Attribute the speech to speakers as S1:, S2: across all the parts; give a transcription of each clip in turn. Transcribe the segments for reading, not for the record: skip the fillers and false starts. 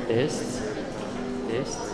S1: Test, test.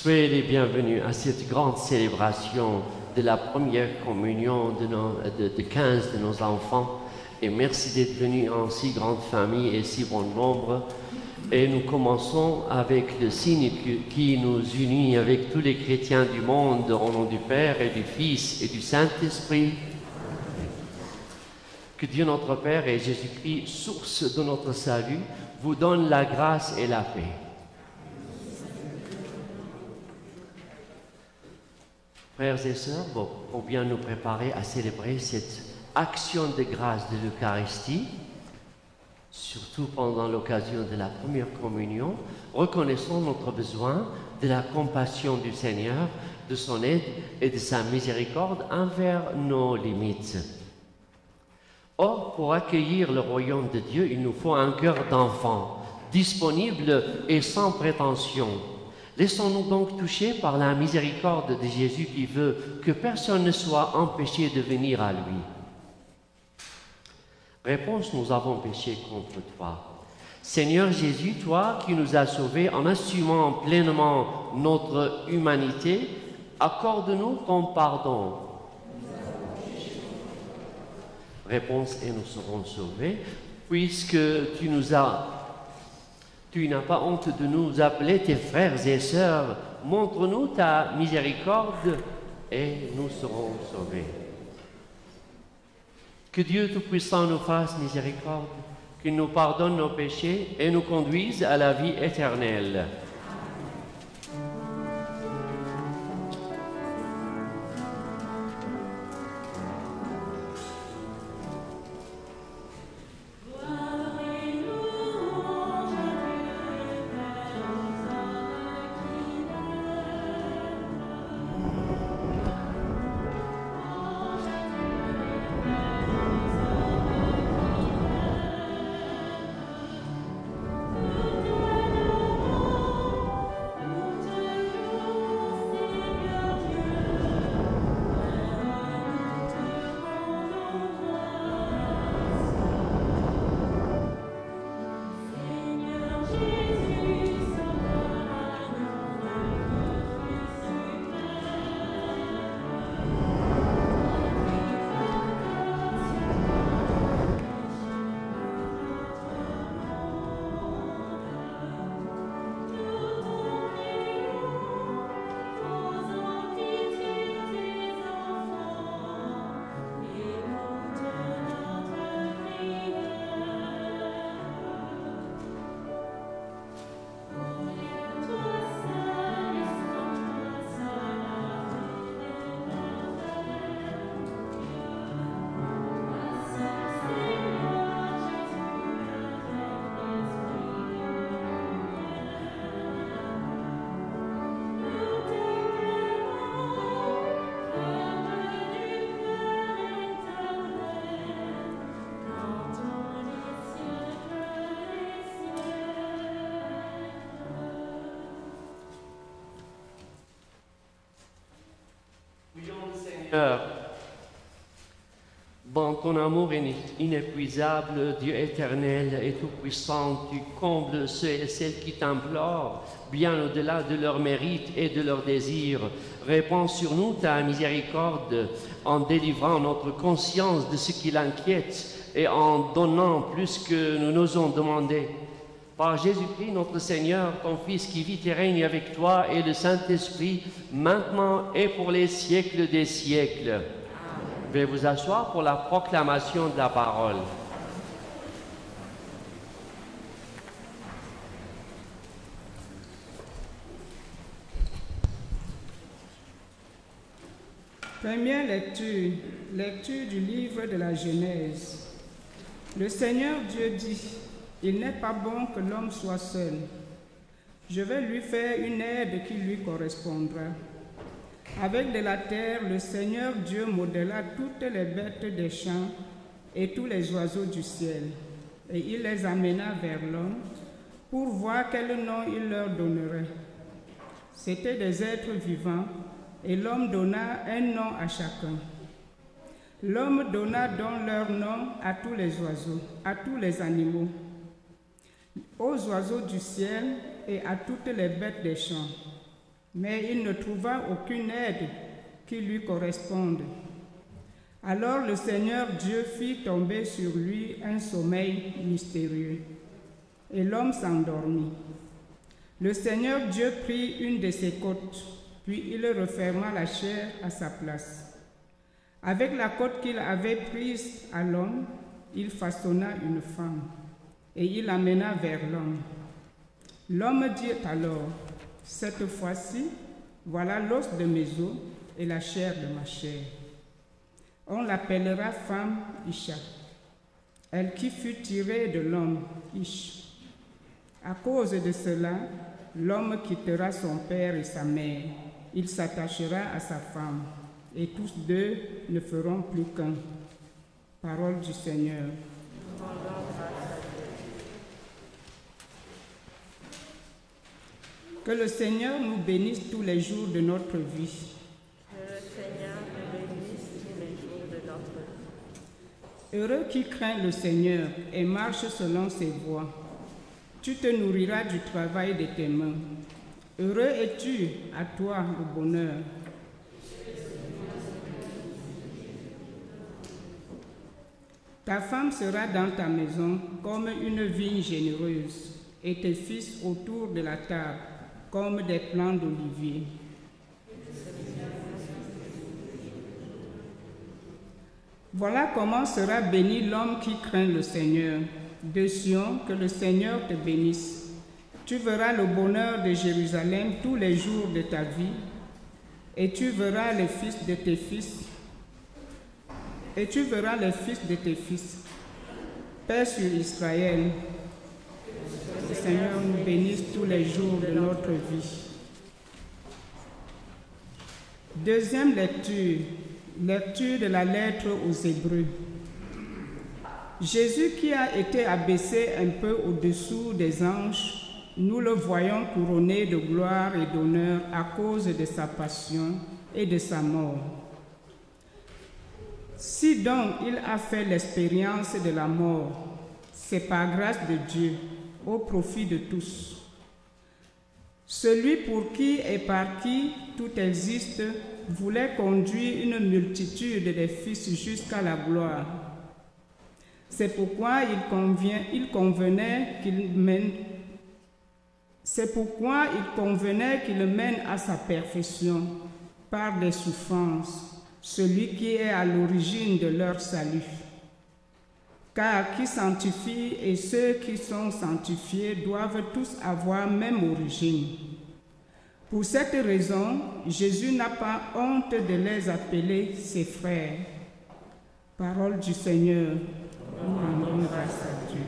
S1: Soyez les bienvenus à cette grande célébration de la première communion de 15 de nos enfants. Et merci d'être venus en si grande famille et si bon nombre. Et nous commençons avec le signe qui nous unit avec tous les chrétiens du monde, au nom du Père et du Fils et du Saint-Esprit. Que Dieu notre Père et Jésus-Christ, source de notre salut, vous donne la grâce et la paix. Frères et sœurs, pour bien nous préparer à célébrer cette action de grâce de l'Eucharistie, surtout pendant l'occasion de la première communion, reconnaissons notre besoin de la compassion du Seigneur, de son aide et de sa miséricorde envers nos limites. Or, pour accueillir le royaume de Dieu, il nous faut un cœur d'enfant, disponible et sans prétention. Laissons-nous donc toucher par la miséricorde de Jésus qui veut que personne ne soit empêché de venir à lui. Réponse: nous avons péché contre toi. Seigneur Jésus, toi qui nous as sauvés en assumant pleinement notre humanité, accorde-nous ton pardon. Réponse: et nous serons sauvés, puisque tu n'as pas honte de nous appeler tes frères et sœurs. Montre-nous ta miséricorde et nous serons sauvés. Que Dieu Tout-Puissant nous fasse miséricorde, qu'il nous pardonne nos péchés et nous conduise à la vie éternelle. Seigneur, dans ton amour inépuisable, Dieu éternel et tout-puissant, tu combles ceux et celles qui t'implorent, bien au-delà de leurs mérites et de leurs désirs. Répands sur nous ta miséricorde en délivrant notre conscience de ce qui l'inquiète et en donnant plus que nous n'osons demander. Par Jésus-Christ, notre Seigneur, ton Fils qui vit et règne avec toi et le Saint-Esprit, maintenant et pour les siècles des siècles. Veuillez vous asseoir pour la proclamation de la parole.
S2: Première lecture, lecture du livre de la Genèse. Le Seigneur Dieu dit: il n'est pas bon que l'homme soit seul. Je vais lui faire une aide qui lui correspondra. Avec de la terre, le Seigneur Dieu modéla toutes les bêtes des champs et tous les oiseaux du ciel. Et il les amena vers l'homme pour voir quel nom il leur donnerait. C'étaient des êtres vivants, et l'homme donna un nom à chacun. L'homme donna donc leur nom à tous les oiseaux, à tous les animaux, aux oiseaux du ciel et à toutes les bêtes des champs. mais il ne trouva aucune aide qui lui corresponde. Alors le Seigneur Dieu fit tomber sur lui un sommeil mystérieux, et l'homme s'endormit. Le Seigneur Dieu prit une de ses côtes, puis il referma la chair à sa place. Avec la côte qu'il avait prise à l'homme, il façonna une femme, et il l'amena vers l'homme. L'homme dit alors, « Cette fois-ci, voilà l'os de mes os et la chair de ma chair. On l'appellera femme Isha, elle qui fut tirée de l'homme Ish. À cause de cela, l'homme quittera son père et sa mère, il s'attachera à sa femme, et tous deux ne feront plus qu'un. » Parole du Seigneur. Que le Seigneur nous bénisse tous les jours de notre vie.
S3: Que le Seigneur nous bénisse tous les jours de notre vie.
S2: Heureux qui craint le Seigneur et marche selon ses voies. Tu te nourriras du travail de tes mains. Heureux es-tu, à toi le bonheur. Ta femme sera dans ta maison comme une vigne généreuse, et tes fils autour de la table comme des plants d'olivier. Voilà comment sera béni l'homme qui craint le Seigneur. De Sion, que le Seigneur te bénisse. Tu verras le bonheur de Jérusalem tous les jours de ta vie, et tu verras les fils de tes fils, Paix sur Israël. Que le Seigneur nous bénisse tous les jours de notre vie. Deuxième lecture, lecture de la lettre aux Hébreux. Jésus qui a été abaissé un peu au-dessous des anges, nous le voyons couronné de gloire et d'honneur à cause de sa passion et de sa mort. Si donc il a fait l'expérience de la mort, c'est par grâce de Dieu, au profit de tous. Celui pour qui et par qui tout existe voulait conduire une multitude de fils jusqu'à la gloire. C'est pourquoi il convenait qu'il mène à sa perfection par des souffrances celui qui est à l'origine de leur salut. Car qui sanctifie et ceux qui sont sanctifiés doivent tous avoir même origine. Pour cette raison, Jésus n'a pas honte de les appeler ses frères. Parole du Seigneur. Nous rendons grâce à Dieu.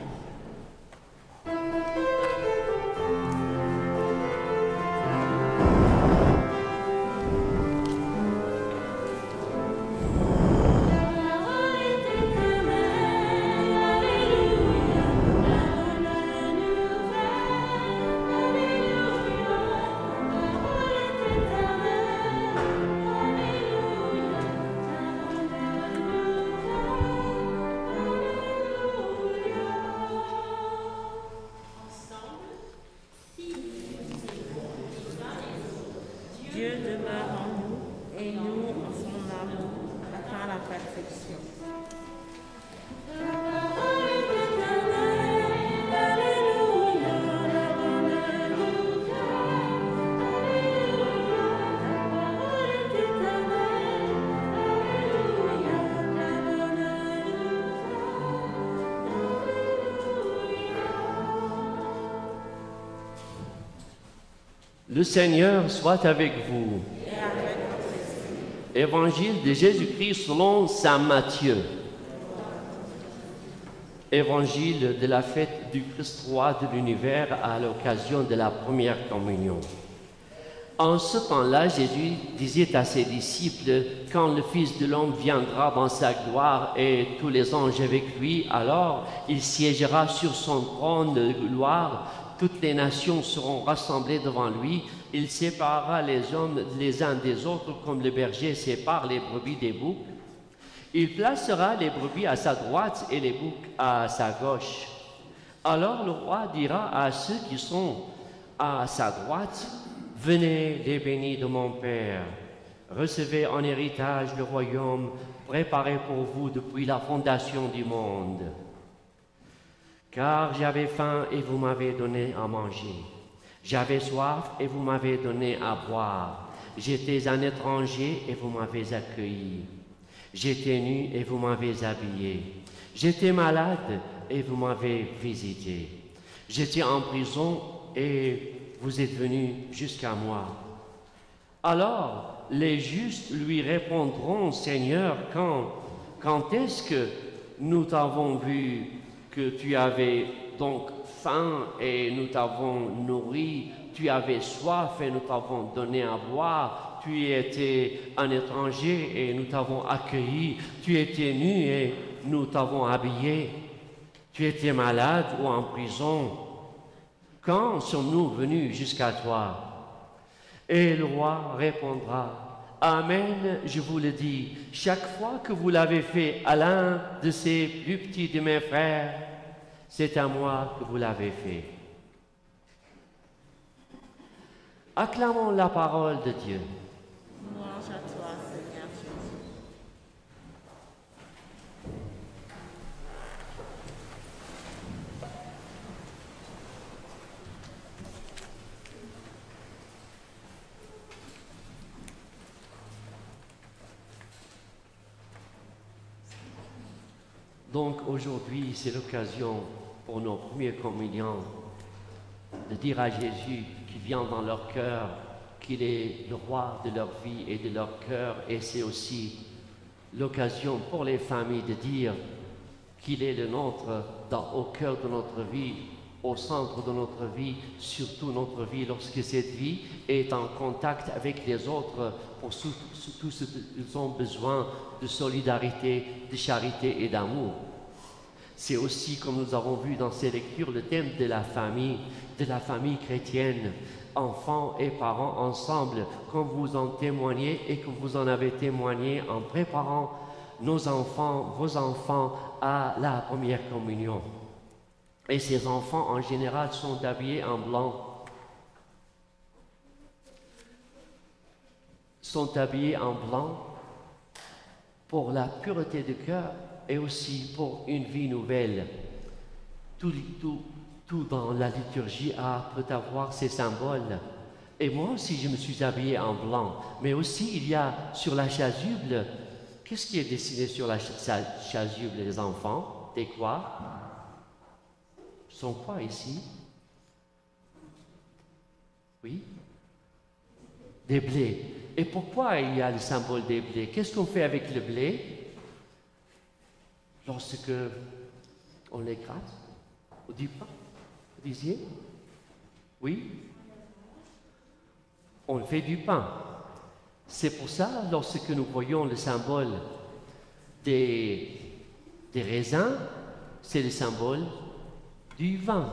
S3: Dieu demeure en nous et nous en son amour atteint la perfection.
S1: Le Seigneur soit avec vous. Évangile de Jésus-Christ selon saint Matthieu. Évangile de la fête du Christ roi de l'univers à l'occasion de la première communion. En ce temps-là, Jésus disait à ses disciples, « Quand le Fils de l'homme viendra dans sa gloire et tous les anges avec lui, alors il siégera sur son trône de gloire. Toutes les nations seront rassemblées devant lui. Il séparera les hommes les uns des autres comme le berger sépare les brebis des boucs. Il placera les brebis à sa droite et les boucs à sa gauche. Alors le roi dira à ceux qui sont à sa droite, « Venez, les bénis de mon Père, recevez en héritage le royaume préparé pour vous depuis la fondation du monde. Car j'avais faim et vous m'avez donné à manger. J'avais soif et vous m'avez donné à boire. J'étais un étranger et vous m'avez accueilli. J'étais nu et vous m'avez habillé. J'étais malade et vous m'avez visité. J'étais en prison et vous êtes venus jusqu'à moi. Alors les justes lui répondront, Seigneur, quand est-ce que nous t'avons vu que tu avais donc faim et nous t'avons nourri, tu avais soif et nous t'avons donné à boire, tu étais un étranger et nous t'avons accueilli, tu étais nu et nous t'avons habillé, tu étais malade ou en prison. Quand sommes-nous venus jusqu'à toi? Et le roi répondra, Amen, je vous le dis, chaque fois que vous l'avez fait à l'un de ces plus petits de mes frères, c'est à moi que vous l'avez fait. Acclamons la parole de Dieu.
S3: Louange à toi, Seigneur Jésus.
S1: Donc aujourd'hui, c'est l'occasion pour nos premiers communions de dire à Jésus qui vient dans leur cœur qu'il est le roi de leur vie et de leur cœur, et c'est aussi l'occasion pour les familles de dire qu'il est le nôtre au cœur de notre vie, au centre de notre vie, surtout notre vie lorsque cette vie est en contact avec les autres pour tout ce qu'ils ont besoin de solidarité, de charité et d'amour. C'est aussi, comme nous avons vu dans ces lectures, le thème de la famille chrétienne, enfants et parents ensemble, comme vous en témoignez et que vous en avez témoigné en préparant nos enfants, vos enfants à la première communion. Et ces enfants, en général, sont habillés en blanc. Sont habillés en blanc pour la pureté du cœur et aussi pour une vie nouvelle. Tout dans la liturgie peut avoir ses symboles. Et moi aussi, je me suis habillé en blanc. Mais aussi, il y a sur la chasuble, qu'est-ce qui est dessiné sur la chasuble, les enfants? Des quoi? Sont quoi ici? Oui? Des blés. Et pourquoi il y a le symbole des blés? Qu'est-ce qu'on fait avec le blé lorsque on l'écrase? Au du pain? Vous disiez? Oui? On fait du pain. C'est pour ça, lorsque nous voyons le symbole des raisins, c'est le symbole du vin,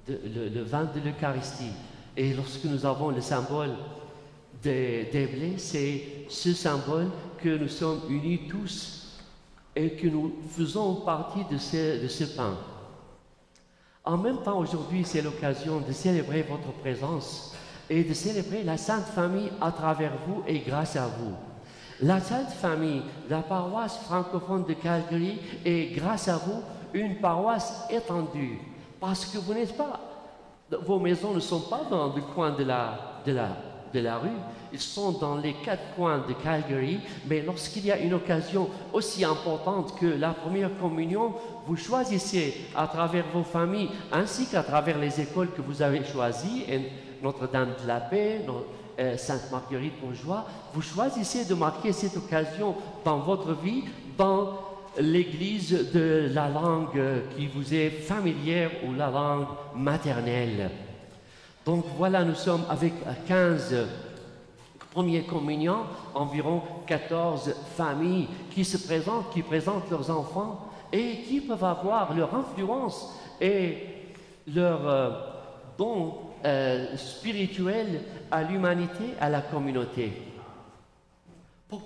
S1: le vin de l'Eucharistie. Et lorsque nous avons le symbole des blés, c'est ce symbole que nous sommes unis tous et que nous faisons partie de ce pain. En même temps, aujourd'hui, c'est l'occasion de célébrer votre présence et de célébrer la Sainte Famille à travers vous et grâce à vous. La Sainte Famille, la paroisse francophone de Calgary est, grâce à vous, une paroisse étendue. Parce que vous n'êtes pas, vos maisons ne sont pas dans le coin de la rue, ils sont dans les 4 coins de Calgary, mais lorsqu'il y a une occasion aussi importante que la première communion, vous choisissez à travers vos familles, ainsi qu'à travers les écoles que vous avez choisies, Notre-Dame de la Paix, Sainte-Marguerite-Bourgeois, vous choisissez de marquer cette occasion dans votre vie, dans l'église de la langue qui vous est familière ou la langue maternelle. Donc voilà, nous sommes avec 15 premiers communions, environ 14 familles qui se présentent, qui présentent leurs enfants et qui peuvent avoir leur influence et leur don spirituel à l'humanité, à la communauté.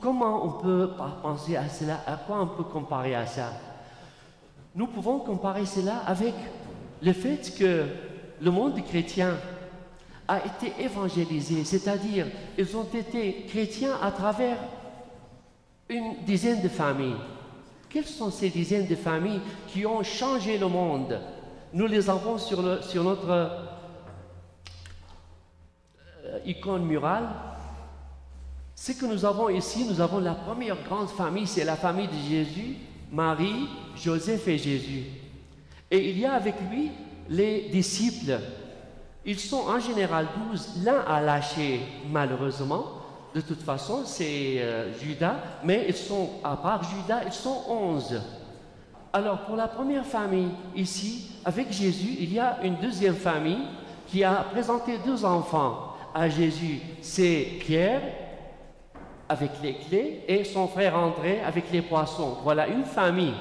S1: Comment on peut penser à cela? À quoi on peut comparer à ça? Nous pouvons comparer cela avec le fait que le monde chrétien a été évangélisé, c'est-à-dire ils ont été chrétiens à travers une dizaine de familles. Quelles sont ces dizaines de familles qui ont changé le monde? Nous les avons sur notre icône murale. Ce que nous avons ici, nous avons la première grande famille, c'est la famille de Jésus, Marie, Joseph et Jésus. Et il y a avec lui les disciples. Ils sont en général 12. L'un a lâché malheureusement. De toute façon, c'est Judas, mais ils sont, à part Judas, ils sont 11. Alors pour la première famille ici, avec Jésus, il y a une deuxième famille qui a présenté 2 enfants à Jésus. C'est Pierre avec les clés et son frère André avec les poissons. Voilà une famille.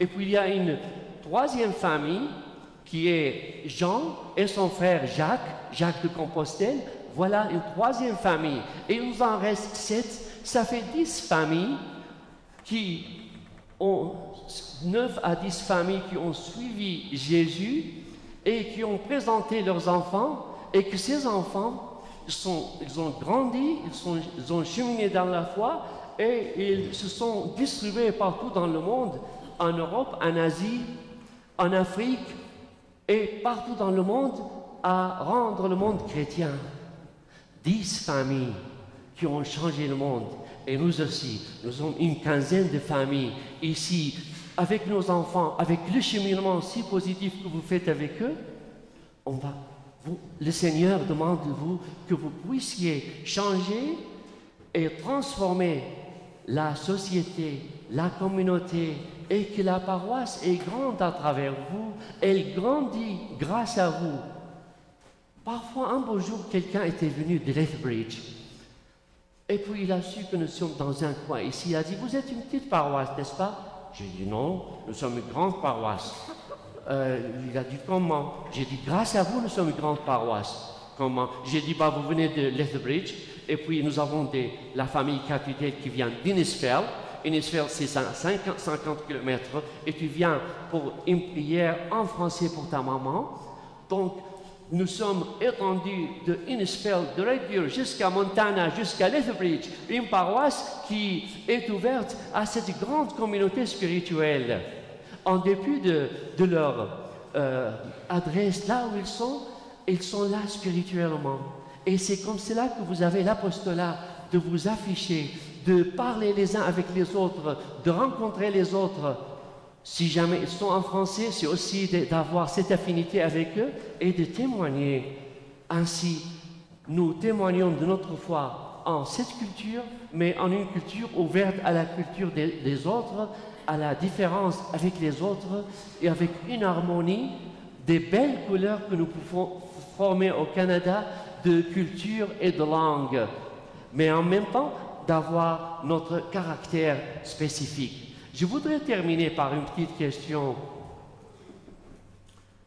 S1: Et puis il y a une troisième famille qui est Jean et son frère Jacques de Compostelle. Voilà une troisième famille. Et il nous en reste 7. Ça fait 10 familles qui ont 9 à 10 familles qui ont suivi Jésus et qui ont présenté leurs enfants, et que ces enfants ils ont grandi, ils ont cheminé dans la foi et ils se sont distribués partout dans le monde, en Europe, en Asie, en Afrique et partout dans le monde, à rendre le monde chrétien. 10 familles qui ont changé le monde. Et nous aussi, nous sommes une quinzaine de familles ici, avec nos enfants, avec le cheminement si positif que vous faites avec eux. Le Seigneur demande de vous que vous puissiez changer et transformer la société, la communauté, et que la paroisse est grande à travers vous. Elle grandit grâce à vous. Parfois, un beau jour, quelqu'un était venu de Lethbridge. Et puis, il a su que nous sommes dans un coin ici. Il a dit, vous êtes une petite paroisse, n'est-ce pas? J'ai dit, non, nous sommes une grande paroisse. Il a dit, comment? J'ai dit, grâce à vous, nous sommes une grande paroisse. Comment? J'ai dit, bah, vous venez de Lethbridge. Et puis, nous avons la famille capitale qui vient d'Innisfail. Innisfail, c'est 50 km. Et tu viens pour une prière en français pour ta maman. Donc, nous sommes étendus de Innisfail, de Red Deer jusqu'à Montana, jusqu'à Lethbridge, une paroisse qui est ouverte à cette grande communauté spirituelle. En dépit de leur adresse là où ils sont là spirituellement. Et c'est comme cela que vous avez l'apostolat de vous afficher, de parler les uns avec les autres, de rencontrer les autres. Si jamais ils sont en français, c'est aussi d'avoir cette affinité avec eux et de témoigner. Ainsi, nous témoignons de notre foi en cette culture, mais en une culture ouverte à la culture des autres, à la différence avec les autres et avec une harmonie, des belles couleurs que nous pouvons former au Canada de culture et de langue, mais en même temps d'avoir notre caractère spécifique. Je voudrais terminer par une petite question.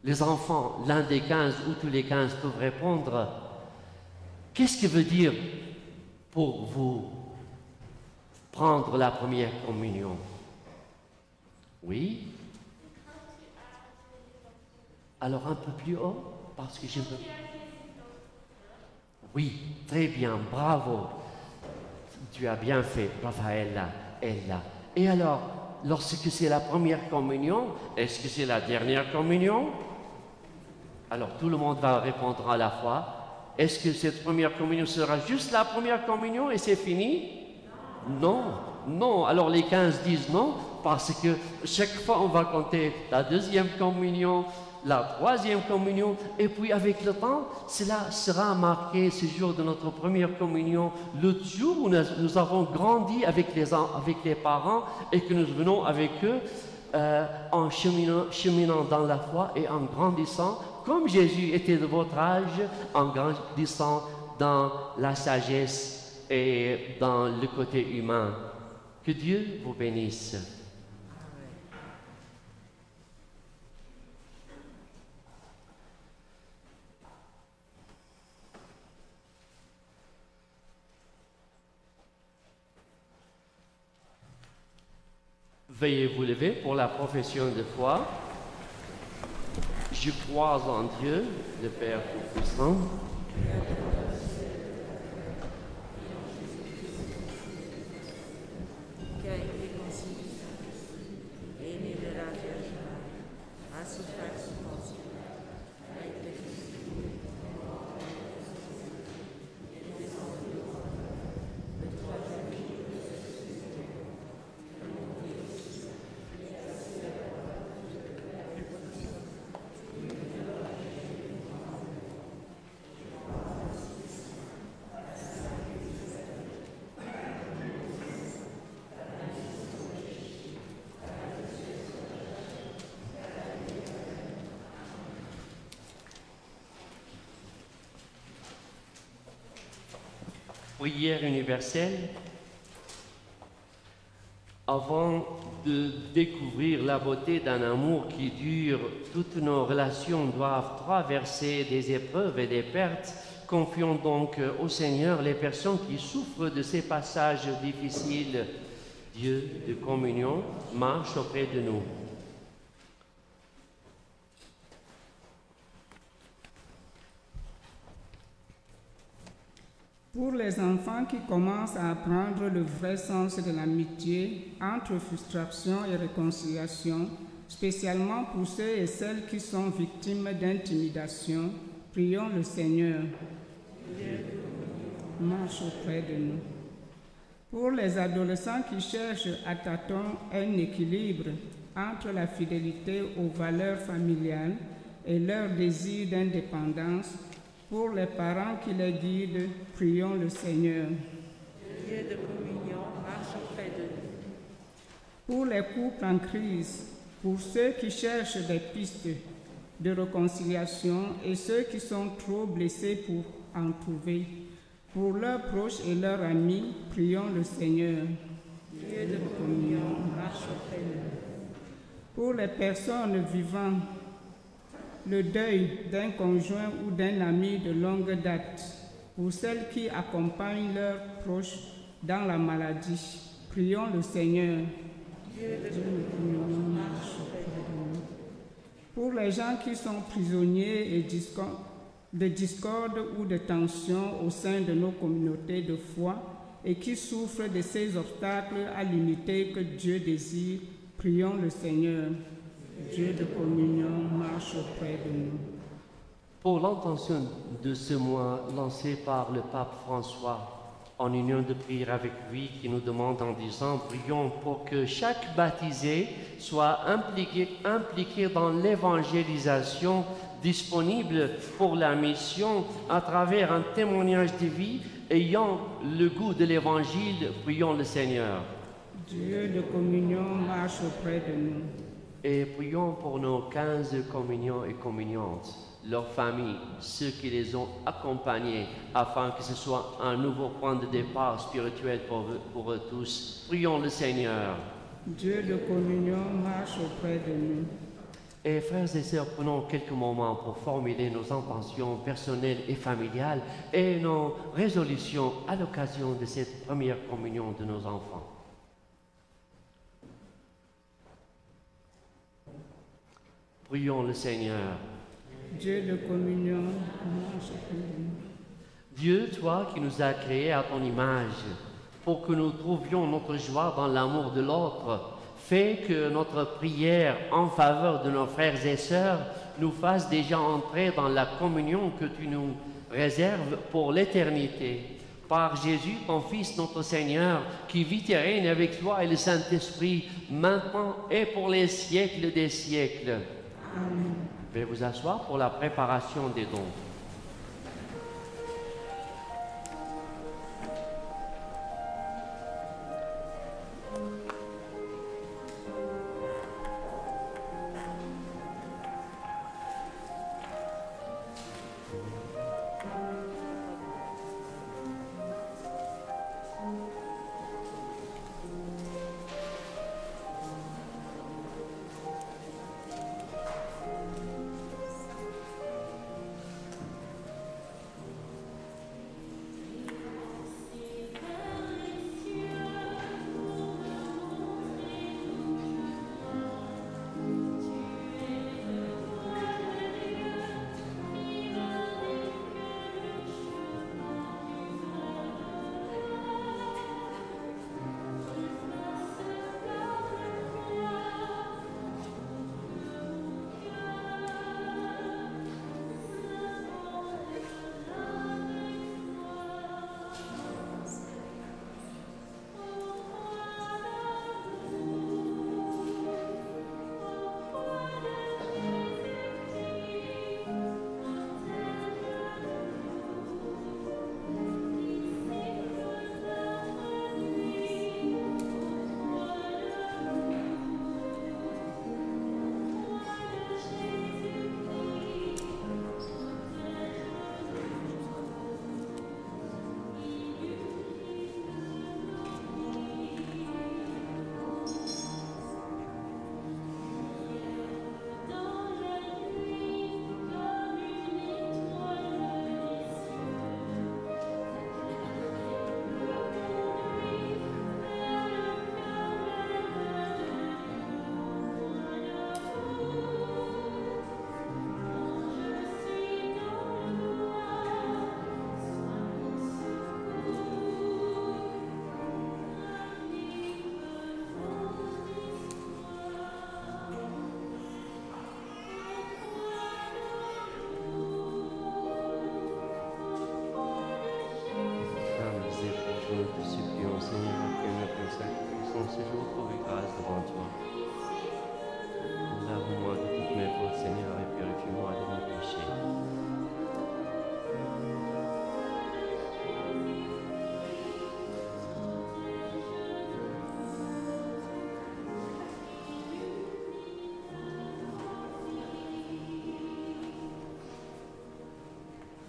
S1: Les enfants, l'un des 15 ou tous les 15 peuvent répondre. Qu'est-ce que veut dire pour vous prendre la première communion? Oui? Alors un peu plus haut, parce que je veux... Oui, très bien, bravo. Tu as bien fait, Raphaëlla, Ella. Et alors, lorsque c'est la première communion, est-ce que c'est la dernière communion? Alors tout le monde va répondre à la fois. Est-ce que cette première communion sera juste la première communion et c'est fini? Non, non. Alors les 15 disent non, parce que chaque fois on va compter la deuxième communion, la troisième communion, et puis avec le temps, cela sera marqué, ce jour de notre première communion, le jour où nous avons grandi avec les parents et que nous venons avec eux en cheminant dans la foi et en grandissant, comme Jésus était de votre âge, en grandissant dans la sagesse et dans le côté humain. Que Dieu vous bénisse. Veuillez vous lever pour la profession de foi. Je crois en Dieu, le Père Tout-Puissant,
S3: qui a été conçu et né de la Vierge Marie, a souffert sous Ponce, a été crucifié, est descendu le troisième jour, ressuscité,
S1: Prière universelle. Avant de découvrir la beauté d'un amour qui dure, toutes nos relations doivent traverser des épreuves et des pertes. Confions donc au Seigneur les personnes qui souffrent de ces passages difficiles. Dieu de communion marche auprès de nous.
S2: Pour les enfants qui commencent à apprendre le vrai sens de l'amitié entre frustration et réconciliation, spécialement pour ceux et celles qui sont victimes d'intimidation, prions le Seigneur. Marche auprès de nous. Pour les adolescents qui cherchent à tâtons un équilibre entre la fidélité aux valeurs familiales et leur désir d'indépendance, pour les parents qui les guident, prions le Seigneur.
S3: Dieu de communion, marche auprès de nous.
S2: Pour les couples en crise, pour ceux qui cherchent des pistes de réconciliation et ceux qui sont trop blessés pour en trouver, pour leurs proches et leurs amis, prions le Seigneur.
S3: Dieu de communion, marche auprès de nous.
S2: Pour les personnes vivant le deuil d'un conjoint ou d'un ami de longue date, pour celles qui accompagnent leurs proches dans la maladie, prions le Seigneur.
S3: Dieu de communion, marche auprès de nous.
S2: Pour les gens qui sont prisonniers de discorde ou de tension au sein de nos communautés de foi et qui souffrent de ces obstacles à l'unité que Dieu désire, prions le Seigneur. Dieu de communion marche auprès de nous.
S1: Pour l'intention de ce mois lancé par le pape François, en union de prière avec lui, qui nous demande en disant, prions pour que chaque baptisé soit impliqué dans l'évangélisation, disponible pour la mission à travers un témoignage de vie ayant le goût de l'évangile, prions le Seigneur.
S2: Dieu de communion marche auprès de nous.
S1: Et prions pour nos 15 communions et communiantes, leurs familles, ceux qui les ont accompagnés, afin que ce soit un nouveau point de départ spirituel pour eux tous. Prions le Seigneur.
S2: Dieu de communion marche auprès de nous.
S1: Et frères et sœurs, prenons quelques moments pour formuler nos intentions personnelles et familiales et nos résolutions à l'occasion de cette première communion de nos enfants. Prions le Seigneur.
S2: Dieu de communion, marche auprès de nous.
S1: Dieu, toi qui nous as créés à ton image, pour que nous trouvions notre joie dans l'amour de l'autre, fais que notre prière en faveur de nos frères et sœurs nous fasse déjà entrer dans la communion que tu nous réserves pour l'éternité. Par Jésus, ton Fils, notre Seigneur, qui vit et règne avec toi et le Saint-Esprit, maintenant et pour les siècles des siècles.
S2: Amen.
S1: Veuillez vous asseoir pour la préparation des dons.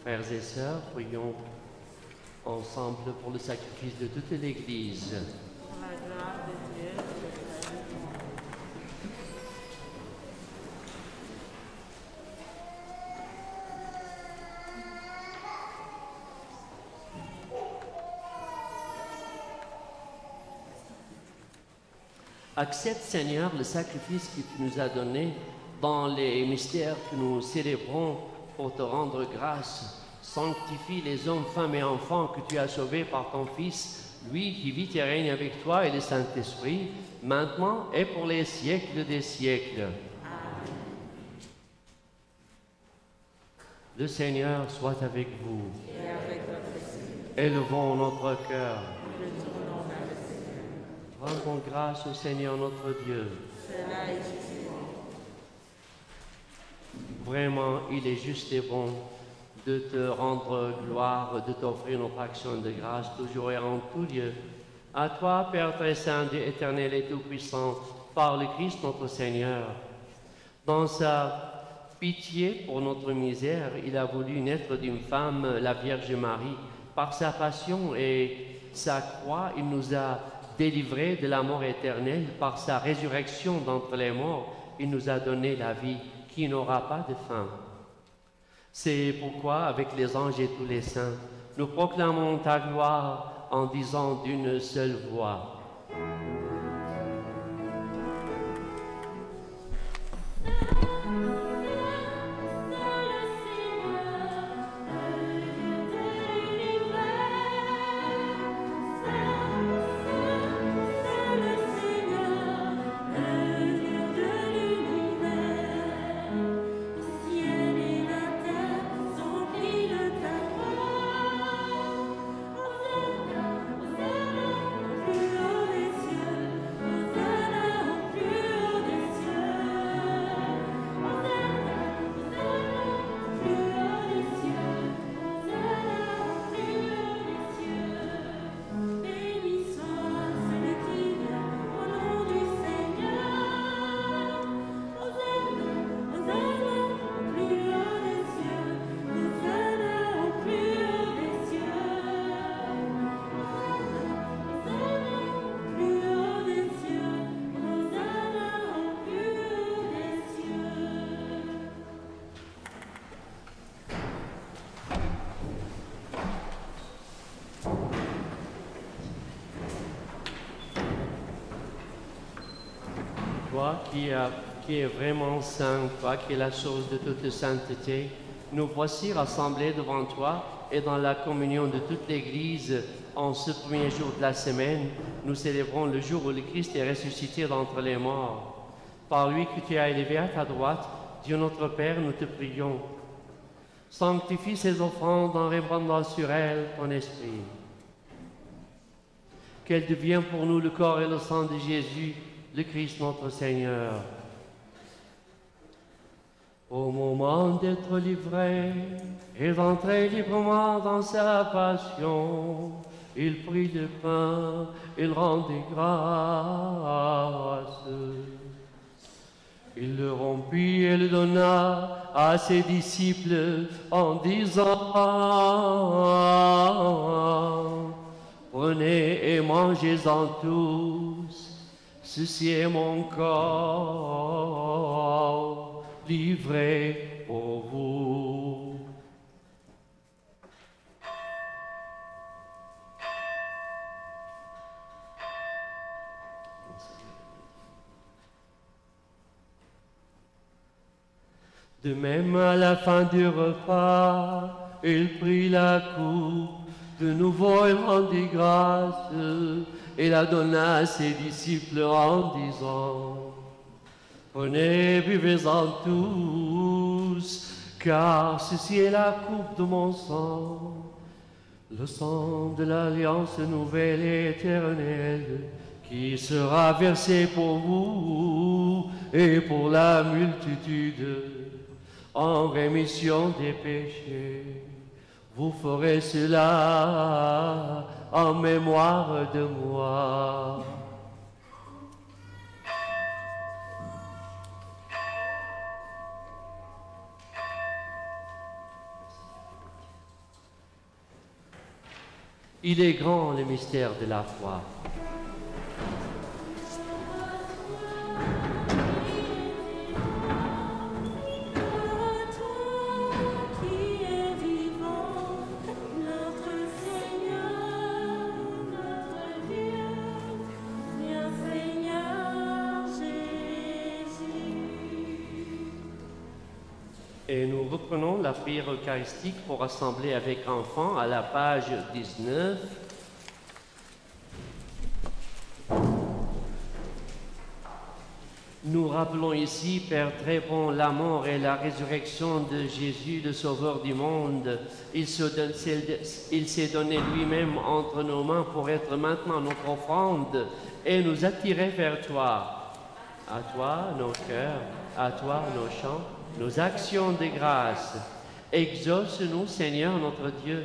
S1: Frères et sœurs, prions ensemble pour le sacrifice de toute l'Église.
S3: Pour la gloire de Dieu et le salut du monde.
S1: Accepte, Seigneur, le sacrifice que tu nous as donné dans les mystères que nous célébrons pour te rendre grâce. Sanctifie les hommes, femmes et enfants que tu as sauvés par ton Fils, lui qui vit et règne avec toi et le Saint-Esprit, maintenant et pour les siècles des siècles.
S3: Amen.
S1: Le Seigneur soit avec vous.
S3: Et avec votre esprit,
S1: Élevons notre cœur.
S3: retournons vers le Seigneur.
S1: Rendons grâce au Seigneur notre Dieu.
S3: Cela est juste.
S1: Vraiment, il est juste et bon de te rendre gloire, de t'offrir notre action de grâce, toujours et en tout lieu. À toi, Père très saint, Dieu éternel et tout-puissant, par le Christ notre Seigneur. Dans sa pitié pour notre misère, il a voulu naître d'une femme, la Vierge Marie. Par sa passion et sa croix, il nous a délivrés de la mort éternelle. Par sa résurrection d'entre les morts, il nous a donné la vie qui n'aura pas de fin. C'est pourquoi, avec les anges et tous les saints, nous proclamons ta gloire en disant d'une seule voix. Toi qui es vraiment saint, toi qui es la source de toute sainteté, nous voici rassemblés devant toi et dans la communion de toute l'Église en ce premier jour de la semaine, nous célébrons le jour où le Christ est ressuscité d'entre les morts. Par lui que tu as élevé à ta droite, Dieu notre Père, nous te prions. Sanctifie ces offrandes en répandant sur elles ton esprit. Qu'elle devienne pour nous le corps et le sang de Jésus, le Christ notre Seigneur. Au moment d'être livré et d'entrer librement dans sa passion, il prit le pain, il rendit grâce. Il le rompit et le donna à ses disciples en disant: prenez et mangez-en tous, ceci est mon corps livré pour vous. De même, à la fin du repas, il prit la coupe. De nouveau, il rendit grâce et la donna à ses disciples en disant: prenez, buvez-en tous, car ceci est la coupe de mon sang, le sang de l'alliance nouvelle et éternelle, qui sera versé pour vous et pour la multitude en rémission des péchés. Vous ferez cela en mémoire de moi. Il est grand le mystère de la foi. Et nous reprenons la prière eucharistique pour rassembler avec enfants à la page 19. Nous rappelons ici, Père très bon, la mort et la résurrection de Jésus, le Sauveur du monde. Il s'est donné lui-même entre nos mains pour être maintenant notre offrande et nous attirer vers toi. À toi nos cœurs, à toi nos chants, nos actions de grâce. Exauce-nous, Seigneur notre Dieu.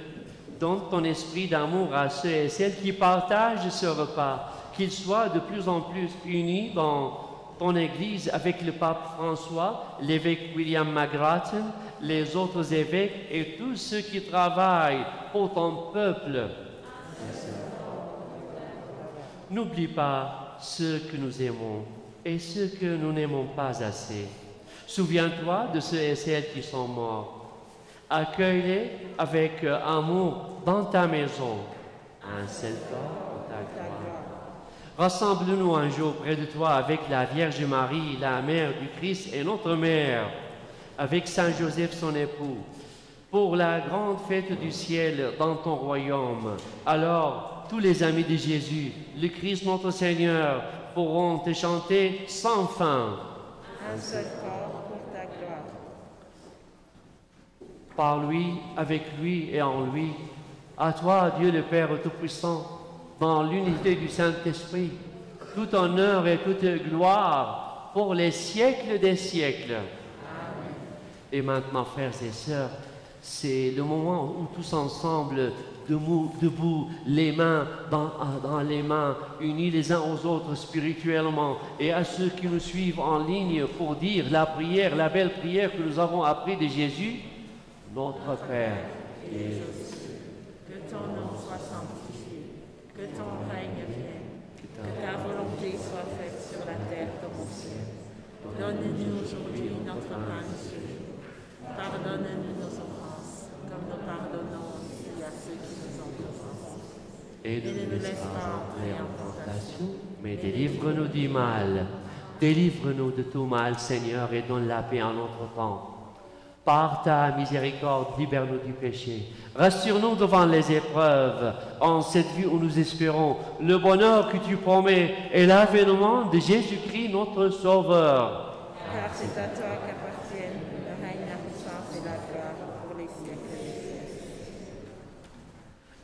S1: Donne ton esprit d'amour à ceux et celles qui partagent ce repas, qu'ils soient de plus en plus unis dans ton Église avec le pape François, l'évêque William McGrattan, les autres évêques et tous ceux qui travaillent pour ton peuple. N'oublie pas ceux que nous aimons et ceux que nous n'aimons pas assez. Souviens-toi de ceux et celles qui sont morts. Accueille-les avec amour dans ta maison. Un seul corps pour ta gloire. Rassemble-nous un jour près de toi avec la Vierge Marie, la mère du Christ et notre mère, avec Saint Joseph son époux, pour la grande fête du ciel dans ton royaume. Alors, tous les amis de Jésus, le Christ notre Seigneur, pourront te chanter sans fin.
S3: Un seul corps pour ta gloire.
S1: Par lui, avec lui et en lui, à toi, Dieu le Père Tout-Puissant, dans l'unité du Saint-Esprit, tout honneur et toute gloire pour les siècles des siècles. Amen. Et maintenant, frères et sœurs, c'est le moment où tous ensemble, debout, les mains dans les mains, unis les uns aux autres spirituellement, et à ceux qui nous suivent en ligne pour dire la prière, la belle prière que nous avons appris de Jésus, notre Père, qui es
S3: que ton nom soit sanctifié, que ton règne vienne, que ta volonté soit faite sur la terre comme au ciel. Donne-nous aujourd'hui notre pain de ce jour. Pardonne-nous nos offenses, comme nous pardonnons aussi à ceux qui nous ont offensés.
S1: Et ne nous laisse pas entrer en tentation, mais délivre-nous du mal. Délivre-nous de tout mal, Seigneur, et donne la paix en notre temps. Par ta miséricorde, libère-nous du péché. Rassure-nous devant les épreuves, en cette vie où nous espérons le bonheur que tu promets et l'avènement de Jésus-Christ, notre Sauveur.
S3: Car c'est à toi qu'appartiennent le règne, la puissance et la gloire pour les siècles des siècles.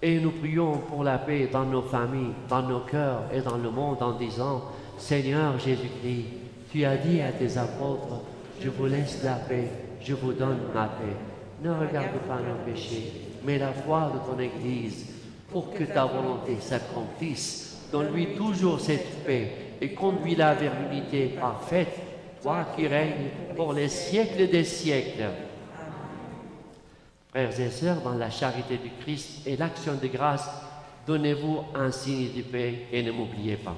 S1: Et nous prions pour la paix dans nos familles, dans nos cœurs et dans le monde en disant, Seigneur Jésus-Christ, tu as dit à tes apôtres, je vous laisse la paix. Je vous donne ma paix. Ne regarde pas nos péchés, mais la foi de ton Église, pour que ta volonté s'accomplisse. Donne-lui toujours cette paix et conduis-la vers l'unité parfaite, toi qui règnes pour les siècles des siècles. Frères et sœurs, dans la charité du Christ et l'action de grâce, donnez-vous un signe de paix et ne m'oubliez pas.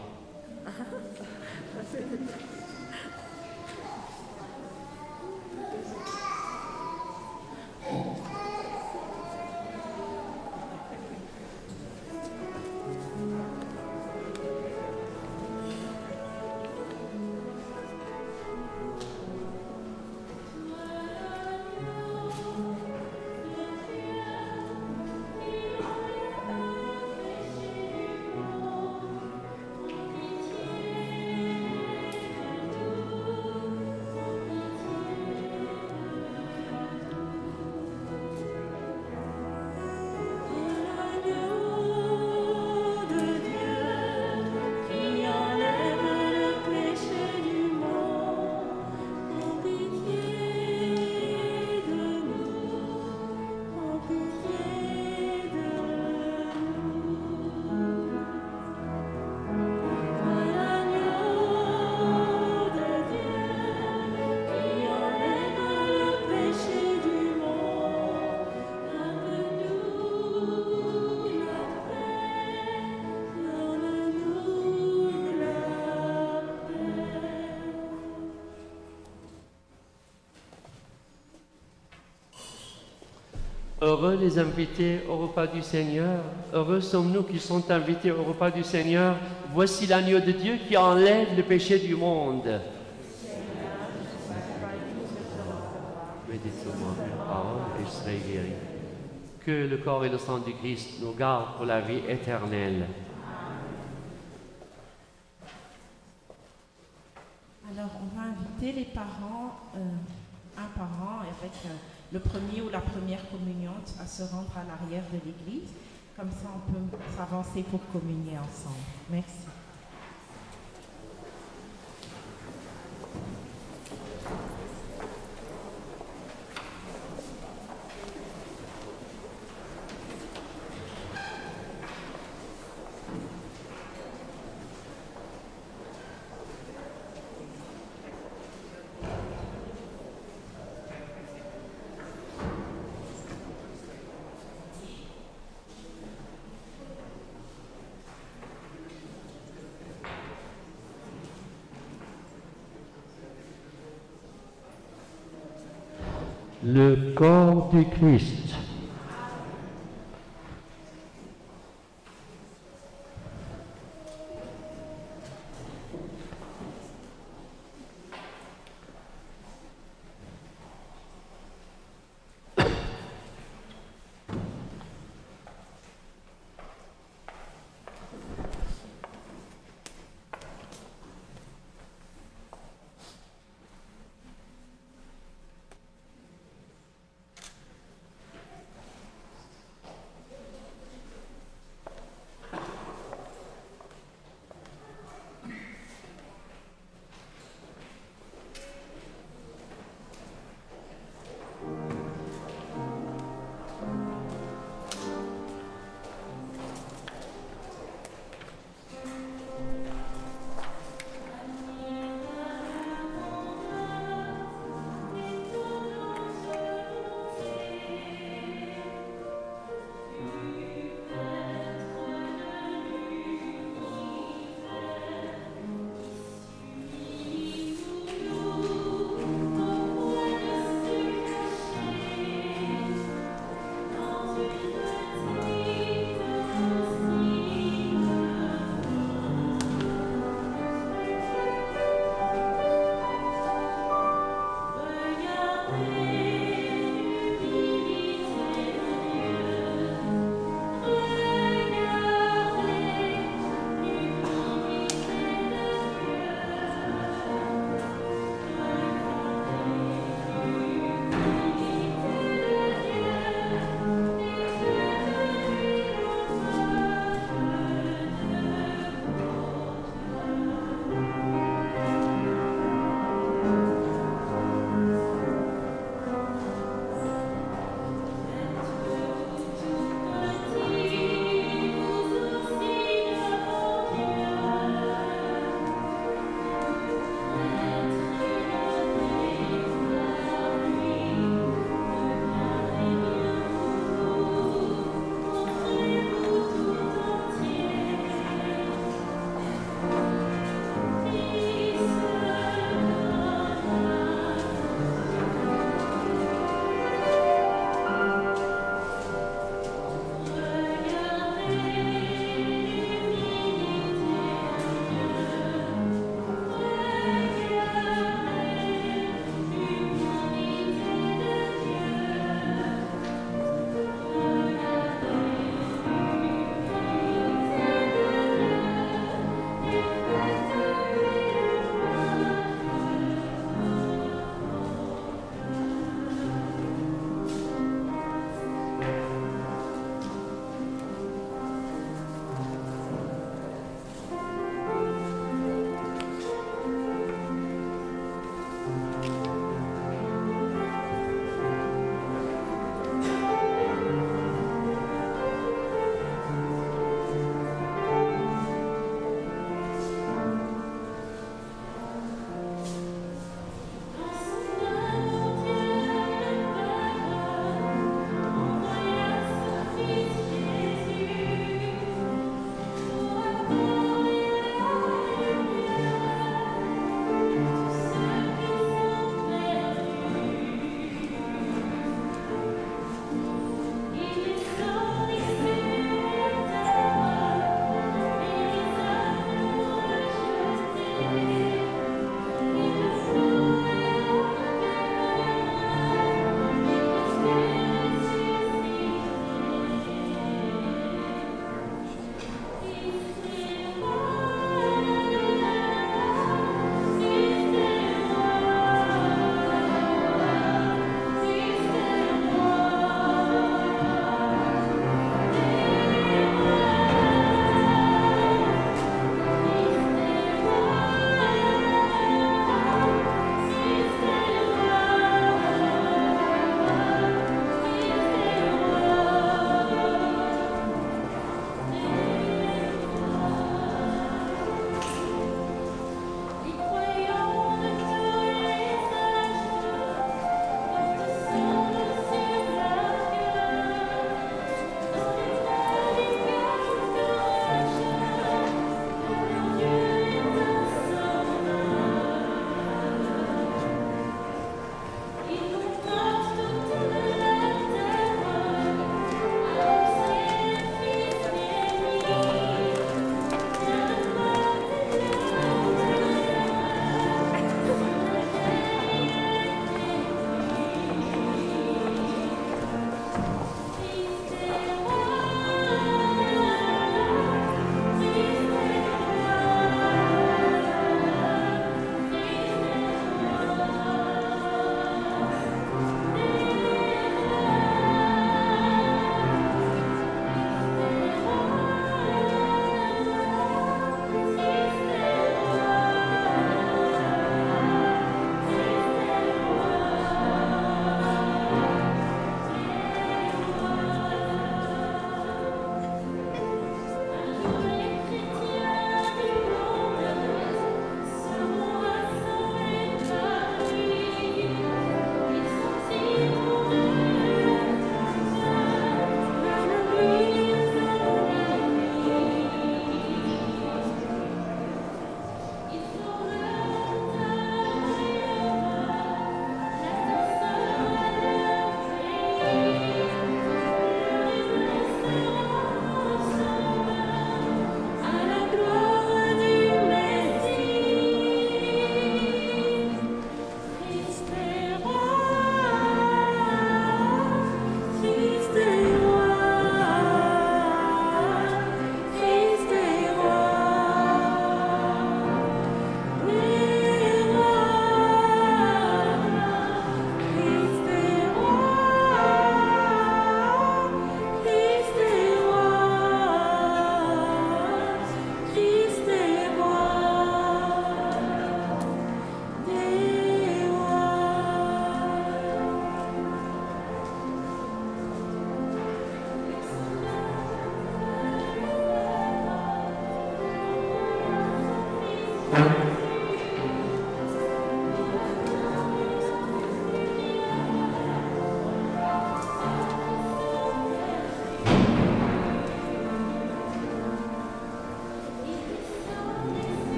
S1: Heureux les invités au repas du Seigneur. Heureux sommes-nous qui sommes invités au repas du Seigneur. Voici l'agneau de Dieu qui enlève le péché du monde. Méditez sur moi mes paroles et je serai guéri. Que le corps et le sang du Christ nous gardent pour la vie éternelle.
S4: Alors, on va inviter les parents, un parent avec le premier ou la première communiante à se rendre à l'arrière de l'église. Comme ça, on peut s'avancer pour communier ensemble. Merci.
S1: Le corps du Christ.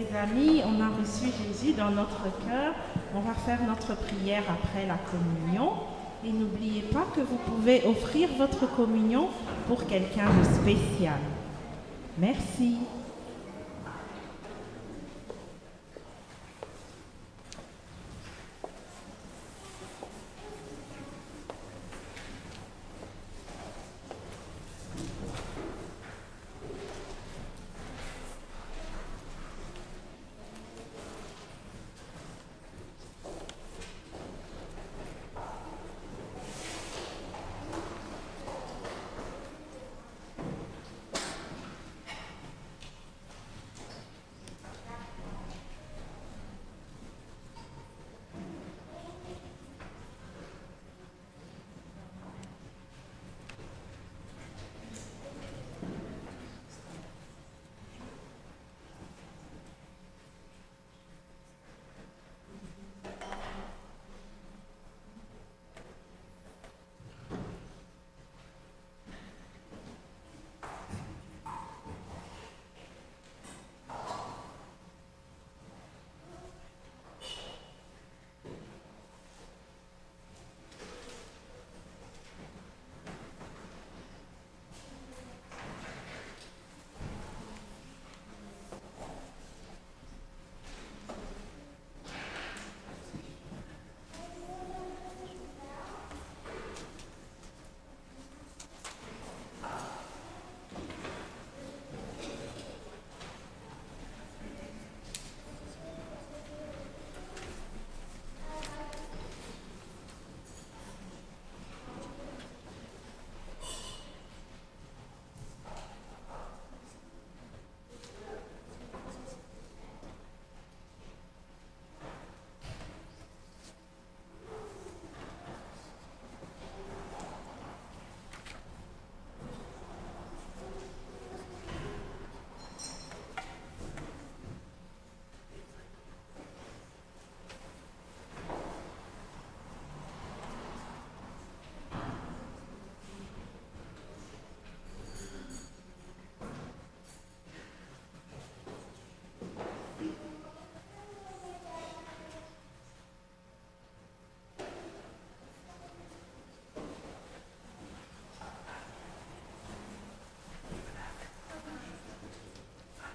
S4: les amis, on a reçu Jésus dans notre cœur. On va faire notre prière après la communion. Et n'oubliez pas que vous pouvez offrir votre communion pour quelqu'un de spécial. Merci.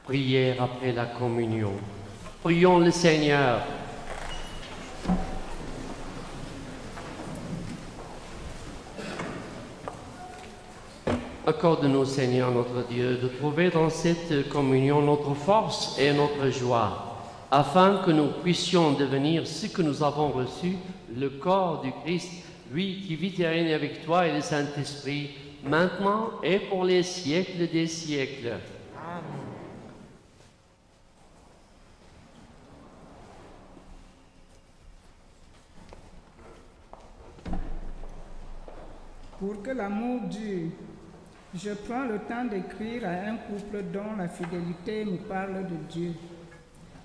S1: Prière après la communion. Prions le Seigneur. Accorde-nous, Seigneur notre Dieu, de trouver dans cette communion notre force et notre joie, afin que nous puissions devenir ce que nous avons reçu, le corps du Christ, lui qui vit et règne avec toi et le Saint-Esprit, maintenant et pour les siècles des siècles.
S2: Pour que l'amour dure, je prends le temps d'écrire à un couple dont la fidélité nous parle de Dieu.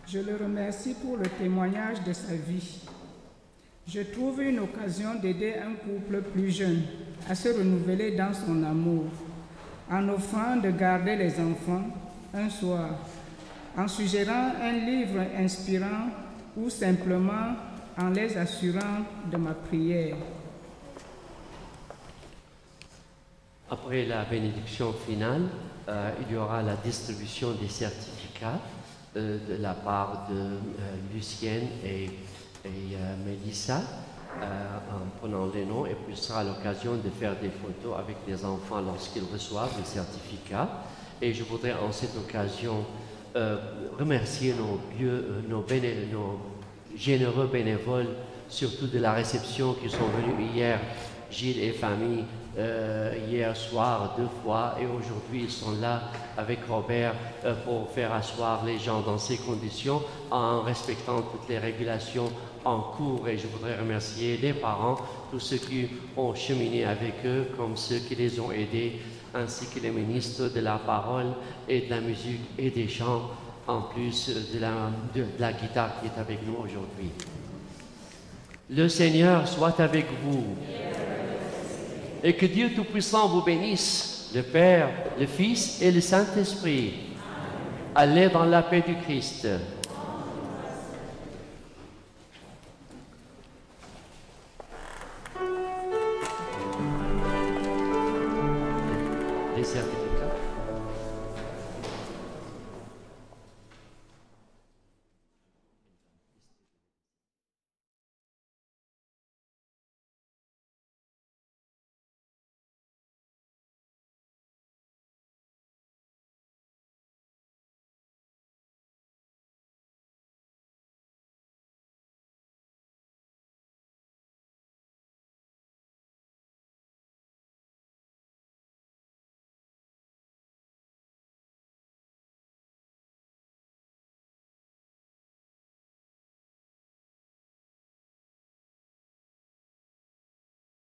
S2: Je le remercie pour le témoignage de sa vie. Je trouve une occasion d'aider un couple plus jeune à se renouveler dans son amour, en offrant de garder les enfants un soir, en suggérant un livre inspirant ou simplement en les assurant de ma prière.
S1: Après la bénédiction finale, il y aura la distribution des certificats de la part de Lucienne et Mélissa en prenant les noms, et puis ce sera l'occasion de faire des photos avec les enfants lorsqu'ils reçoivent les certificats. Et je voudrais en cette occasion remercier nos généreux bénévoles, surtout de la réception qui sont venus hier, Gilles et famille, hier soir 2 fois, et aujourd'hui ils sont là avec Robert pour faire asseoir les gens dans ces conditions en respectant toutes les régulations en cours. Et je voudrais remercier les parents, tous ceux qui ont cheminé avec eux, comme ceux qui les ont aidés, ainsi que les ministres de la parole et de la musique et des chants, en plus de la guitare qui est avec nous aujourd'hui. Le Seigneur soit avec vous. Et que Dieu Tout-Puissant vous bénisse, le Père, le Fils et le Saint-Esprit. Allez dans la paix du Christ.